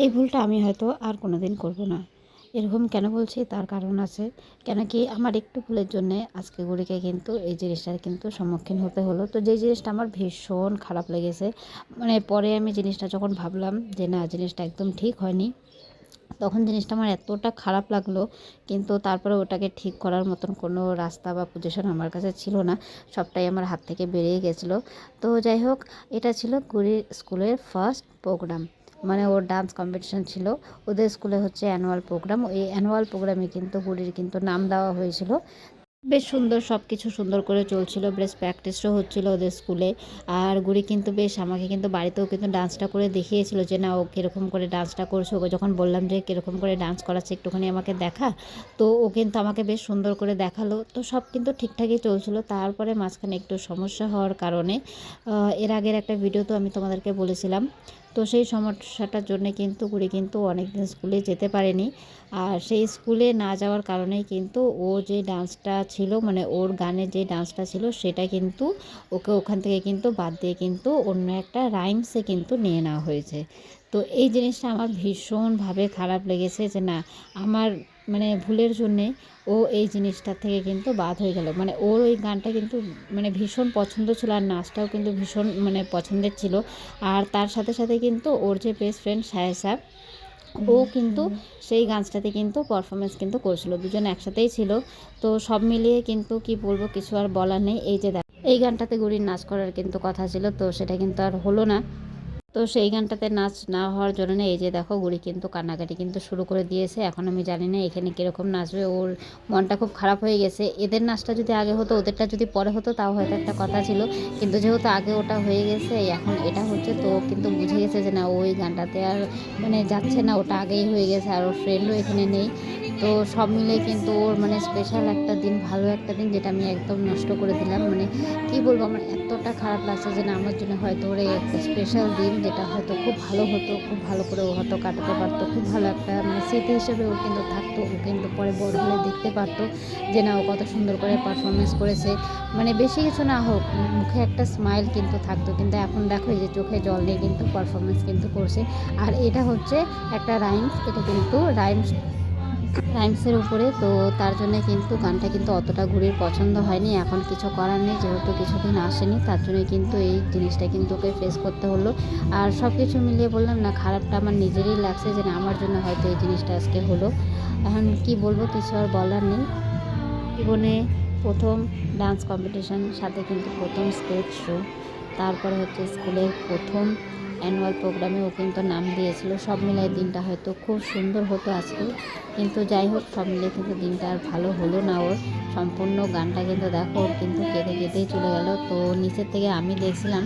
এই ভুলটা আমি হয়তো আর কোনোদিন করব না। এরকম কেন বলছি তার কারণ আছে। কেন কি আমার একটু ভুলের জন্যে আজকে গুড়িকে কিন্তু এই জিনিসটার কিন্তু সম্মুখীন হতে হলো। তো যেই জিনিসটা আমার ভীষণ খারাপ লেগেছে। মানে পরে আমি জিনিসটা যখন ভাবলাম যে না জিনিসটা একদম ঠিক হয়নি, তখন জিনিসটা আমার এতটা খারাপ লাগলো। কিন্তু তারপরে ওটাকে ঠিক করার মতন কোনো রাস্তা বা পজিশন আমার কাছে ছিল না। সবটাই আমার হাত থেকে বেরিয়ে গেছিলো। তো যাই হোক, এটা ছিল গুড়ির স্কুলের ফার্স্ট প্রোগ্রাম। মানে ওর ডান্স কম্পিটিশন ছিল। ওদের স্কুলে হচ্ছে অ্যানুয়াল প্রোগ্রাম। এই অ্যানুয়াল প্রোগ্রামে কিন্তু গুড়ির কিন্তু নাম দেওয়া হয়েছিল। বেশ সুন্দর সব কিছু সুন্দর করে চলছিল, বেশ প্র্যাকটিসও হচ্ছিল ওদের স্কুলে। আর গুড়ি কিন্তু বেশ আমাকে কিন্তু বাড়িতেও কিন্তু ডান্সটা করে দেখিয়েছিল যে না ও কীরকম করে ডান্সটা করছে। ওকে যখন বললাম যে কীরকম করে ডান্স করাচ্ছে একটুখানি আমাকে দেখা, তো ও কিন্তু আমাকে বেশ সুন্দর করে দেখালো। তো সব কিন্তু ঠিকঠাকই চলছিল। তারপরে মাঝখানে একটু সমস্যা হওয়ার কারণে এর আগের একটা ভিডিও তো আমি তোমাদেরকে বলেছিলাম। তো সেই সমস্যাটার জন্যে কিন্তু গুড়ি কিন্তু অনেকদিন স্কুলে যেতে পারেনি। আর সেই স্কুলে না যাওয়ার কারণেই কিন্তু ও যে ডান্সটা ছিল, মানে ওর গানের যে ডান্সটা ছিল সেটা কিন্তু ওকে ওখান থেকে কিন্তু বাদ দিয়ে কিন্তু অন্য একটা রাইমসে কিন্তু নিয়ে নেওয়া হয়েছে। তো এই জিনিসটা আমার ভীষণভাবে খারাপ লেগেছে যে না আমার মানে ভুলের জন্যে ও এই জিনিসটার থেকে কিন্তু বাদ হয়ে গেল। মানে ওর ওই গানটা কিন্তু মানে ভীষণ পছন্দ ছিল, আর নাচটাও কিন্তু ভীষণ মানে পছন্দের ছিল। আর তার সাথে সাথে কিন্তু ওর যে বেস্ট ফ্রেন্ড সায়েসা, ও কিন্তু সেই গানটাতে কিন্তু পারফরমেন্স কিন্তু করছিল। দুজন একসাথেই ছিল। তো সব মিলিয়ে কিন্তু কি বলবো, কিছু আর বলার নেই। এই যে দেখ, এই গানটাতে গুড়ির নাচ করার কিন্তু কথা ছিল, তো সেটা কিন্তু আর হলো না। তো সেই গানটাতে নাচ না হওয়ার জন্য এই যে দেখো গুড়ি কিন্তু কান্নাকাটি কিন্তু শুরু করে দিয়েছে। এখন আমি জানি না এখানে কীরকম নাচবে, ওর মনটা খুব খারাপ হয়ে গেছে। এদের নাচটা যদি আগে হতো, ওদেরটা যদি পরে হতো তাও হয়তো একটা কথা ছিল। কিন্তু যেহেতু আগে ওটা হয়ে গেছে, এখন এটা হচ্ছে, তো কিন্তু বুঝে গেছে যে না ওই গানটাতে আর মানে যাচ্ছে না, ওটা আগেই হয়ে গেছে। আর ওর ফ্রেন্ডও এখানে নেই। তো সব মিলে কিন্তু ওর মানে স্পেশাল একটা দিন, ভালো একটা দিন, যেটা আমি একদম নষ্ট করে দিলাম। মানে কি বলবো, আমার এতটা খারাপ লাগছে যে না আমার জন্য হয়তো ওর এই একটা স্পেশাল দিন, যেটা হয়তো খুব ভালো হতো, খুব ভালো করে ও হয়তো কাটাতে পারতো, খুব ভালো একটা মানে স্মৃতি হিসেবে ও কিন্তু থাকতো। ও কিন্তু পরে বড় হলে দেখতে পারতো যে না ও কত সুন্দর করে পারফরমেন্স করেছে। মানে বেশি কিছু না হোক, মুখে একটা স্মাইল কিন্তু থাকতো। কিন্তু এখন দেখো এই যে চোখে জল দিয়ে কিন্তু পারফরমেন্স কিন্তু করছে। আর এটা হচ্ছে একটা রাইমস, এটা কিন্তু রাইমসের উপরে। তো তার জন্য কিন্তু গানটা কিন্তু অতটা গুড়ির পছন্দ হয়নি। এখন কিছু করার নেই, যেহেতু কিছুদিন আসেনি, তার জন্য কিন্তু এই জিনিসটা কিন্তু ওকে ফেস করতে হলো। আর সব কিছু মিলিয়ে বললাম না, খারাপটা আমার নিজেরই লাগছে যে না আমার জন্য হয়তো এই জিনিসটা আজকে হলো। এখন কি বলবো, কিছু আর বলার নেই। জীবনে প্রথম ডান্স কম্পিটিশান, সাথে কিন্তু প্রথম স্টেজ শো, তারপরে হচ্ছে স্কুলের প্রথম অ্যানুয়াল প্রোগ্রামে ও কিন্তু নাম দিয়েছিল। সব মিলাই দিনটা হয়তো খুব সুন্দর হতো আজকে, কিন্তু যাই হোক সব মিলিয়ে কিন্তু দিনটা আর ভালো হলো না ওর। সম্পূর্ণ গানটা কিন্তু দেখো ওর কিন্তু কেঁদে কেঁদেই চলে গেল। তো নিচের থেকে আমি দেখছিলাম,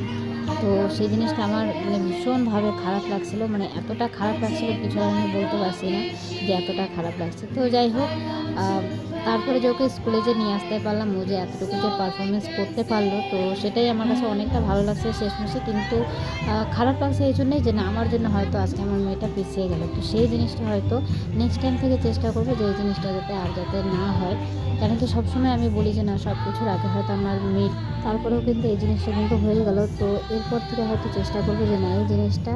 তো সেই জিনিসটা আমার মানে ভীষণভাবে খারাপ লাগছিলো। মানে এতটা খারাপ লাগছিলো, কিছু আর আমি বলতে পারছি না যে এতটা খারাপ লাগছে। তো যাই হোক, তারপরে যে ওকে স্কুলে যে নিয়ে আসতে পারলাম, ও যে এতটুকু যে পারফরমেন্স করতে পারলো, তো সেটাই আমার কাছে অনেকটা ভালো লাগছে শেষমেশে। কিন্তু খারাপ লাগছে এই জন্যই যে না আমার জন্য হয়তো আজকে আমার মেয়েটা পিছিয়ে গেল। তো সেই জিনিসটা হয়তো নেক্সট টাইম থেকে চেষ্টা করবো যে এই জিনিসটা যাতে না হয়। কেন কি সবসময় আমি বলি যে না সব কিছুর আগে হয়তো আমার মেয়ে, তারপরেও কিন্তু এই জিনিসটা কিন্তু হয়ে গেল। তো এরপর থেকে হয়তো চেষ্টা করবো যে না এই জিনিসটা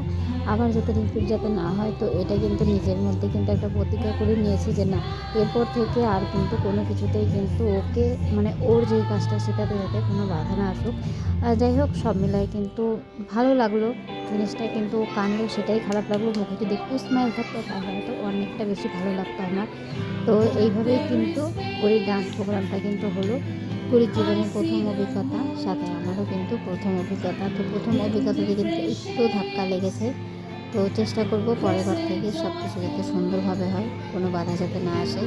আবার যাতে রিপিট যাতে না হয়। তো এটা কিন্তু নিজের মধ্যে কিন্তু একটা প্রতিজ্ঞা করে নিয়েছি যে না এরপর থেকে আর কিন্তু কোনো কিছুতেই কিন্তু ওকে মানে ওর যেই কাজটা সেটাতে যাতে কোনো বাধা না আসুক। যাই হোক সব মিলাই কিন্তু ভালো লাগলো জিনিসটা। কিন্তু কানলেও সেটাই খারাপ লাগলো, মুখে যদি একটু স্মাইল থাকতো তাহলে হয়তো অনেকটা বেশি ভালো লাগতো আমার। তো এইভাবেই কিন্তু ওই ডান্স প্রোগ্রামটা কিন্তু হলো। পুরীর জীবনের প্রথম অভিজ্ঞতা, সাথে আমারও কিন্তু প্রথম অভিজ্ঞতা। তো প্রথম অভিজ্ঞতাতে কিন্তু একটু ধাক্কা লেগেছে। তো চেষ্টা করব পরের বার থেকে সব কিছু যাতে সুন্দরভাবে হয়, কোনো বাধা যাতে না আসে।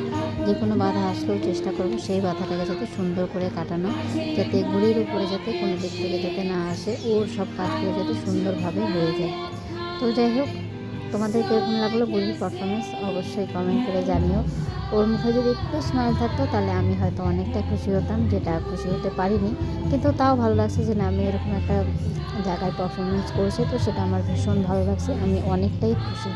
যে কোনো বাধা আসলেও চেষ্টা করব সেই বাধাটাকে যাতে সুন্দর করে কাটানো, যাতে গুড়ির উপরে যাতে কোনো দিক থেকে যাতে না আসে, ওর সব কাজগুলো যাতে সুন্দরভাবে হয়ে যায়। তো যাই হোক, তোমাদের কীরকম লাগলো গুড়ির পারফরমেন্স অবশ্যই কমেন্ট করে জানিও। ওর মুখে যদি একটু স্মাইল থাকতো তাহলে আমি হয়তো অনেকটা খুশি হতাম, যেটা খুশি হতে পারিনি। কিন্তু তাও ভালো লাগছে যে না আমি এরকম একটা জায়গায় পারফরমেন্স করেছি, তো সেটা আমার ভীষণ ভালো লাগছে, আমি অনেকটাই খুশি।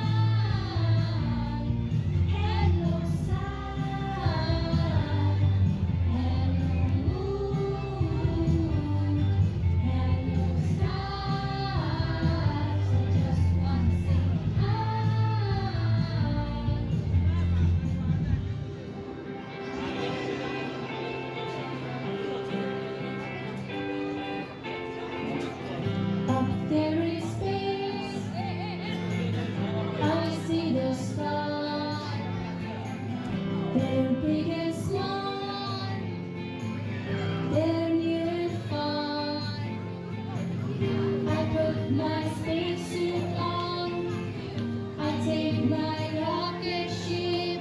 Their biggest one, they're near and far. I put my spacesuit on, I take my rocket ship.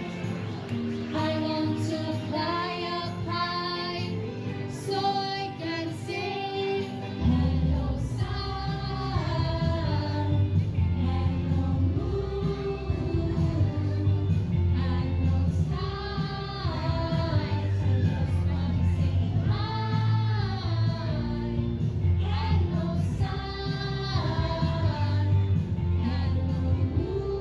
I want to fly up high so I can say hello sun, hello moon, hello stars. I just want to say hi, hello sun, hello moon.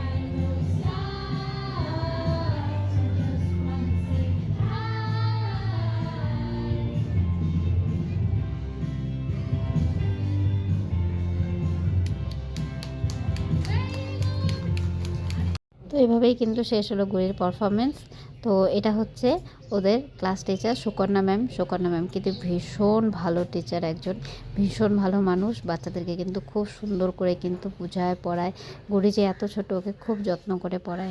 And those stars, I just want to say তো এভাবেই কিন্তু শেষ হলো গুড়ির performance. তো এটা হচ্ছে ওদের class teacher Sukanya ma'am. Sukanya ma'am কিন্তু ভীষণ ভালো টিচার, একজন ভীষণ ভালো মানুষ। বাচ্চাদেরকে কিন্তু খুব সুন্দর করে কিন্তু বোঝায় পড়ায়। গুড়ি যে এত ছোট, ওকে খুব যত্ন করে পড়ায়।